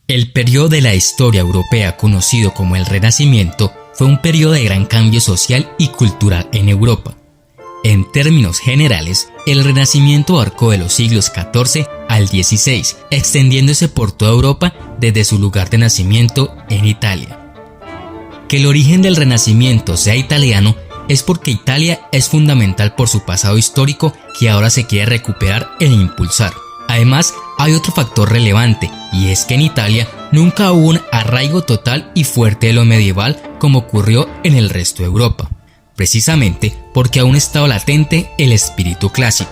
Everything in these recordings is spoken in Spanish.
El periodo de la historia europea conocido como el Renacimiento fue un periodo de gran cambio social y cultural en Europa. En términos generales, el Renacimiento abarcó de los siglos XIV al XVI, extendiéndose por toda Europa desde su lugar de nacimiento en Italia. Que el origen del Renacimiento sea italiano es porque Italia es fundamental por su pasado histórico que ahora se quiere recuperar e impulsar. Además, hay otro factor relevante, y es que en Italia nunca hubo un arraigo total y fuerte de lo medieval como ocurrió en el resto de Europa, precisamente porque aún estaba latente el espíritu clásico.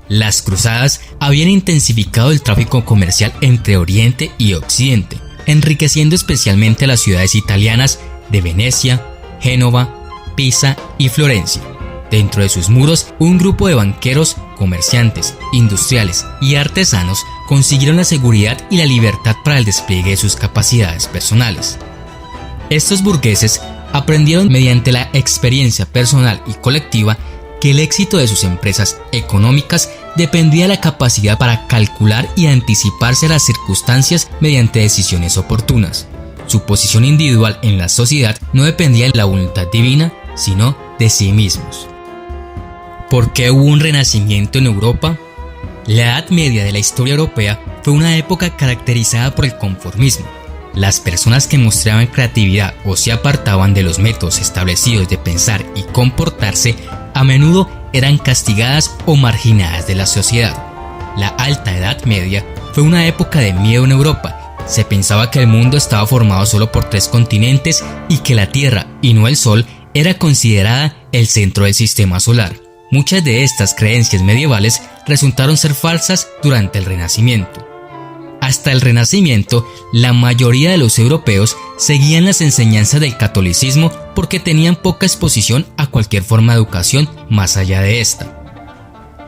Las cruzadas habían intensificado el tráfico comercial entre Oriente y Occidente, enriqueciendo especialmente las ciudades italianas de Venecia, Génova, Pisa y Florencia. Dentro de sus muros, un grupo de banqueros, comerciantes, industriales y artesanos consiguieron la seguridad y la libertad para el despliegue de sus capacidades personales. Estos burgueses aprendieron mediante la experiencia personal y colectiva que el éxito de sus empresas económicas dependía de la capacidad para calcular y anticiparse a las circunstancias mediante decisiones oportunas. Su posición individual en la sociedad no dependía de la voluntad divina, sino de sí mismos. ¿Por qué hubo un renacimiento en Europa? La Edad Media de la historia europea fue una época caracterizada por el conformismo. Las personas que mostraban creatividad o se apartaban de los métodos establecidos de pensar y comportarse a menudo eran castigadas o marginadas de la sociedad. La Alta Edad Media fue una época de miedo en Europa. Se pensaba que el mundo estaba formado solo por 3 continentes y que la Tierra, y no el Sol, era considerada el centro del sistema solar. Muchas de estas creencias medievales resultaron ser falsas durante el Renacimiento. Hasta el Renacimiento, la mayoría de los europeos seguían las enseñanzas del catolicismo porque tenían poca exposición a cualquier forma de educación más allá de esta.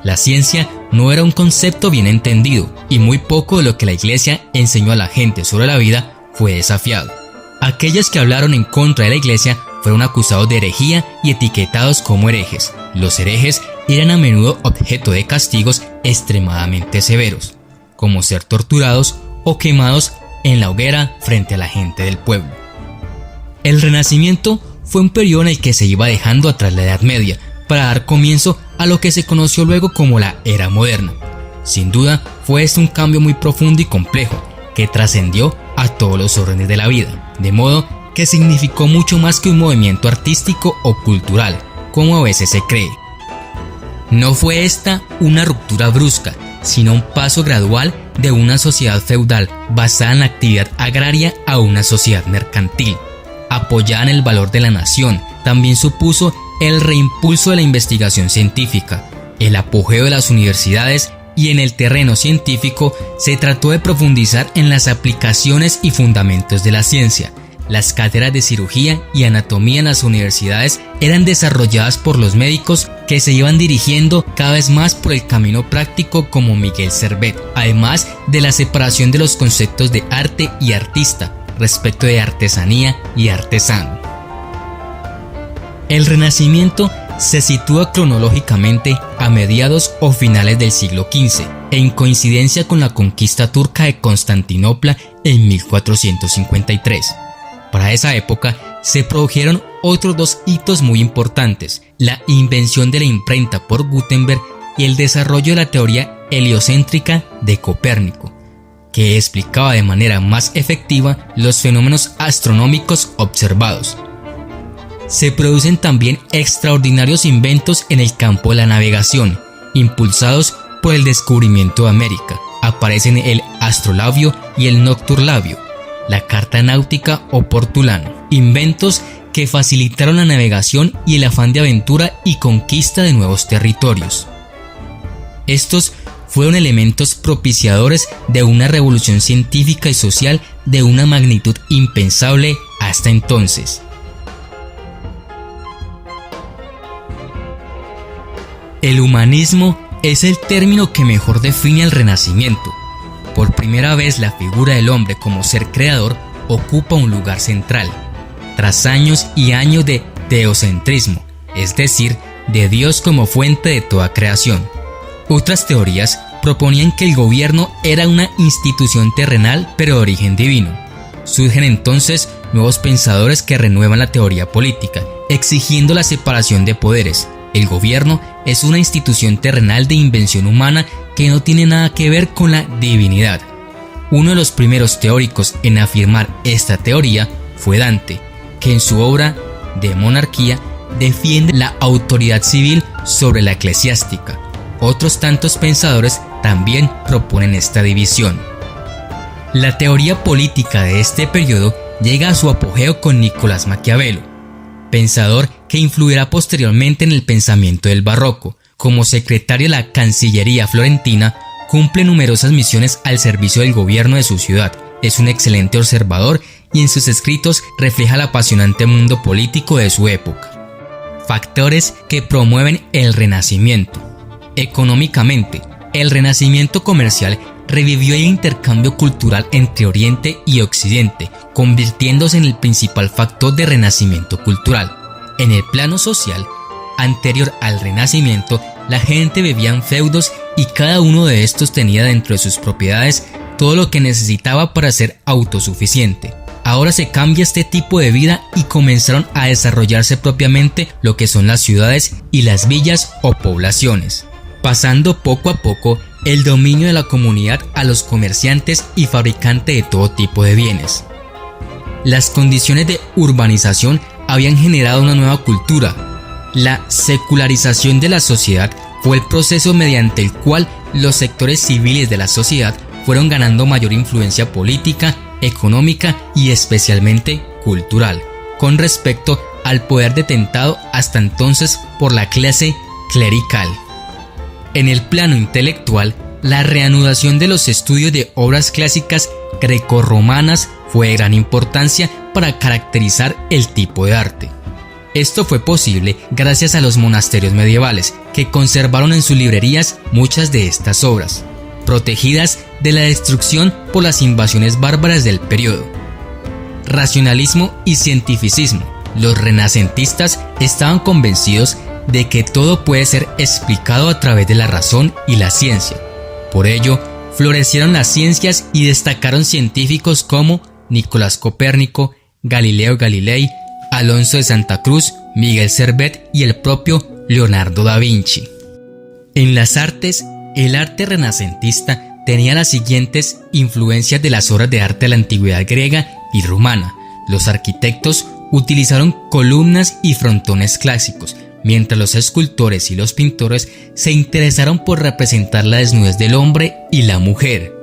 La ciencia no era un concepto bien entendido y muy poco de lo que la Iglesia enseñó a la gente sobre la vida fue desafiado. Aquellos que hablaron en contra de la Iglesia fueron acusados de herejía y etiquetados como herejes. Los herejes eran a menudo objeto de castigos extremadamente severos, como ser torturados o quemados en la hoguera frente a la gente del pueblo. El Renacimiento fue un periodo en el que se iba dejando atrás la Edad Media para dar comienzo a lo que se conoció luego como la Era Moderna. Sin duda, fue este un cambio muy profundo y complejo que trascendió a todos los órdenes de la vida, de modo que significó mucho más que un movimiento artístico o cultural, como a veces se cree. No fue esta una ruptura brusca, sino un paso gradual de una sociedad feudal basada en la actividad agraria a una sociedad mercantil, apoyada en el valor de la nación. También supuso el reimpulso de la investigación científica, el apogeo de las universidades, y en el terreno científico se trató de profundizar en las aplicaciones y fundamentos de la ciencia. Las cátedras de cirugía y anatomía en las universidades eran desarrolladas por los médicos que se iban dirigiendo cada vez más por el camino práctico como Miguel Servet, además de la separación de los conceptos de arte y artista respecto de artesanía y artesano. El Renacimiento se sitúa cronológicamente a mediados o finales del siglo XV, en coincidencia con la conquista turca de Constantinopla en 1453. Para esa época se produjeron otros 2 hitos muy importantes: la invención de la imprenta por Gutenberg y el desarrollo de la teoría heliocéntrica de Copérnico, que explicaba de manera más efectiva los fenómenos astronómicos observados. Se producen también extraordinarios inventos en el campo de la navegación, impulsados por el descubrimiento de América. Aparecen el astrolabio y el nocturlabio, la carta náutica o portulano, inventos que facilitaron la navegación y el afán de aventura y conquista de nuevos territorios. Estos fueron elementos propiciadores de una revolución científica y social de una magnitud impensable hasta entonces. El humanismo es el término que mejor define el Renacimiento. Por primera vez, la figura del hombre como ser creador ocupa un lugar central, tras años y años de teocentrismo, es decir, de Dios como fuente de toda creación. Otras teorías proponían que el gobierno era una institución terrenal pero de origen divino. Surgen entonces nuevos pensadores que renuevan la teoría política, exigiendo la separación de poderes. El gobierno es una institución terrenal de invención humana que no tiene nada que ver con la divinidad. Uno de los primeros teóricos en afirmar esta teoría fue Dante, que en su obra De Monarquía defiende la autoridad civil sobre la eclesiástica. Otros tantos pensadores también proponen esta división. La teoría política de este periodo llega a su apogeo con Nicolás Maquiavelo, pensador que influirá posteriormente en el pensamiento del barroco. Como secretario de la Cancillería florentina, cumple numerosas misiones al servicio del gobierno de su ciudad. Es un excelente observador y en sus escritos refleja el apasionante mundo político de su época. Factores que promueven el Renacimiento. Económicamente, el Renacimiento comercial revivió el intercambio cultural entre Oriente y Occidente, convirtiéndose en el principal factor de renacimiento cultural. En el plano social, anterior al Renacimiento, la gente vivía en feudos y cada uno de estos tenía dentro de sus propiedades todo lo que necesitaba para ser autosuficiente. Ahora se cambia este tipo de vida y comenzaron a desarrollarse propiamente lo que son las ciudades y las villas o poblaciones, pasando poco a poco el dominio de la comunidad a los comerciantes y fabricantes de todo tipo de bienes. Las condiciones de urbanización habían generado una nueva cultura. La secularización de la sociedad fue el proceso mediante el cual los sectores civiles de la sociedad fueron ganando mayor influencia política, económica y especialmente cultural, con respecto al poder detentado hasta entonces por la clase clerical. En el plano intelectual, la reanudación de los estudios de obras clásicas grecorromanas fue de gran importancia para caracterizar el tipo de arte. Esto fue posible gracias a los monasterios medievales, que conservaron en sus librerías muchas de estas obras, protegidas de la destrucción por las invasiones bárbaras del periodo. Racionalismo y cientificismo. Los renacentistas estaban convencidos de que todo puede ser explicado a través de la razón y la ciencia. Por ello, florecieron las ciencias y destacaron científicos como Nicolás Copérnico, Galileo Galilei, Alonso de Santa Cruz, Miguel Servet y el propio Leonardo da Vinci. En las artes, el arte renacentista tenía las siguientes influencias de las obras de arte de la antigüedad griega y romana. Los arquitectos utilizaron columnas y frontones clásicos, mientras los escultores y los pintores se interesaron por representar la desnudez del hombre y la mujer.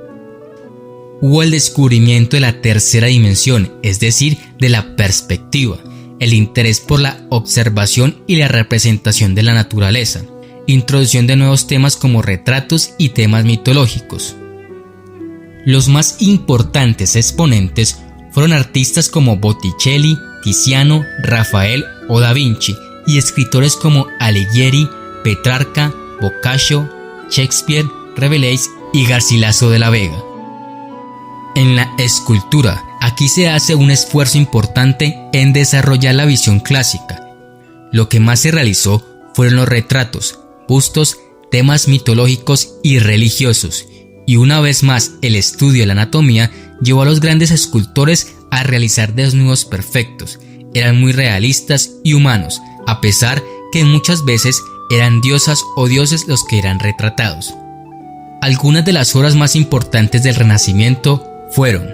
Hubo el descubrimiento de la tercera dimensión, es decir, de la perspectiva, el interés por la observación y la representación de la naturaleza, introducción de nuevos temas como retratos y temas mitológicos. Los más importantes exponentes fueron artistas como Botticelli, Tiziano, Rafael o Da Vinci, y escritores como Alighieri, Petrarca, Boccaccio, Shakespeare, Rabelais y Garcilaso de la Vega. En la escultura, aquí se hace un esfuerzo importante en desarrollar la visión clásica. Lo que más se realizó fueron los retratos, bustos, temas mitológicos y religiosos, y una vez más el estudio de la anatomía llevó a los grandes escultores a realizar desnudos perfectos. Eran muy realistas y humanos, a pesar que muchas veces eran diosas o dioses los que eran retratados. Algunas de las obras más importantes del Renacimiento fueron: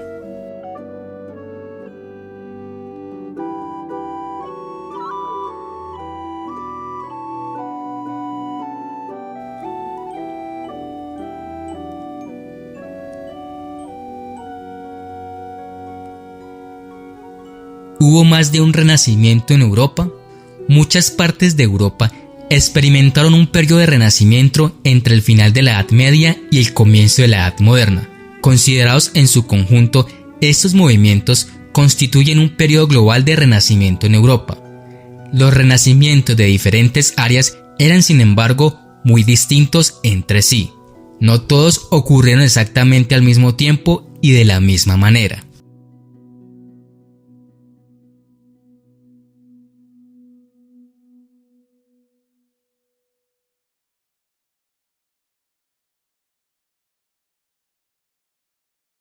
¿Hubo más de un renacimiento en Europa? Muchas partes de Europa experimentaron un periodo de renacimiento entre el final de la Edad Media y el comienzo de la Edad Moderna. Considerados en su conjunto, estos movimientos constituyen un periodo global de renacimiento en Europa. Los renacimientos de diferentes áreas eran, sin embargo, muy distintos entre sí. No todos ocurrieron exactamente al mismo tiempo y de la misma manera.